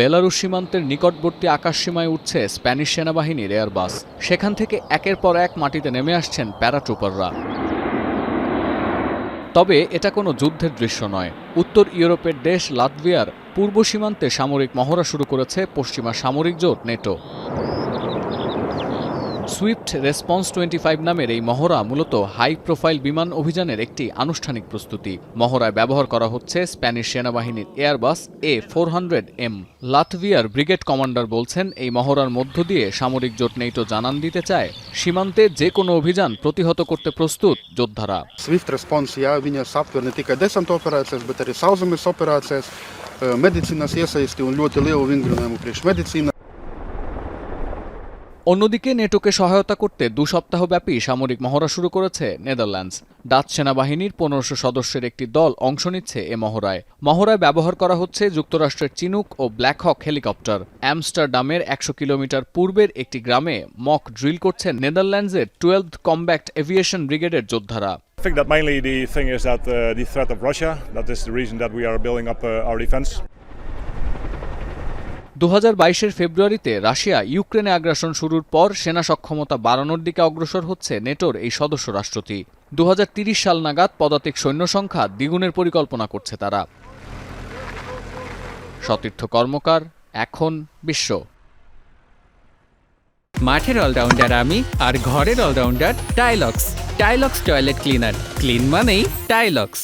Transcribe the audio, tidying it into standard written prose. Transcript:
বেলারুশ সীমান্তের নিকটবর্তী আকাশসীমায় উঠছে স্প্যানিশ সেনাবাহিনীর এয়ারবাস। সেখান থেকে একের পর এক মাটিতে নেমে আসছেন প্যারাট্রুপাররা। তবে এটা কোনো যুদ্ধের দৃশ্য নয়। উত্তর ইউরোপের দেশ লাতভিয়ার পূর্ব সীমান্তে সামরিক মহড়া শুরু করেছে পশ্চিমা সামরিক জোট নেটো। সুইফট রেসপন্স 25 নামের এই মহড়া মূলত হাই প্রোফাইল বিমান অভিযানের একটি আনুষ্ঠানিক প্রস্তুতি। মহড়ায় ব্যবহার করা হচ্ছে স্প্যানিশ সেনাবাহিনীর এয়ারবাস A400M। লাতভিয়ার ব্রিগেড কমান্ডার বলছেন, এই মহড়ার মধ্য দিয়ে সামরিক জোট নেটো জানান দিতে চায় সীমান্তে যে কোনো অভিযান প্রতিহত করতে প্রস্তুত যোদ্ধারা। Swift Response, ja, viņa aptver ne tikai desanta operācijas, bet arī sauszemes operācijas, medicīnas iesaisti un ļoti lielu vingrinājumu priekš medicīnas. অন্যদিকে নেটোকে সহায়তা করতে 2 সপ্তাহব্যাপী সামরিক মহড়া শুরু করেছে নেদারল্যান্ডস। ডাচ সেনাবাহিনীর 1500 সদস্যের একটি দল অংশ নিচ্ছে এ মহড়ায়। মহড়ায় ব্যবহার করা হচ্ছে যুক্তরাষ্ট্রের চিনুক ও ব্ল্যাক হক হেলিকপ্টার। অ্যামস্টারডামের 100 কিলোমিটার পূর্বের একটি গ্রামে মক ড্রিল করছেন নেদারল্যান্ডসের 12th কম্ব্যাক্ট এভিয়েশন ব্রিগেডের যোদ্ধারা। I think that mainly the thing is that the threat of Russia, that is the reason that we are building up our defense. 2022 ফেব্রুয়ারিতে Russia ইউক্রেনে আগ্রাসন শুরুর পর সেনা সক্ষমতা বাড়ানোর দিকে অগ্রসর হচ্ছে নেটোর এই সদস্য রাষ্ট্রটি। 2030 সাল নাগাদ পদাতিক সৈন্য সংখ্যা দ্বিগুণের পরিকল্পনা করছে তারা। সতীর্থ কর্মকার, এখন বিশ্ব। মাঠের অলরাউন্ডার আমি, আর ঘরের allrounder Taylox. Taylox toilet cleaner, clean মানেই টাইলক্স।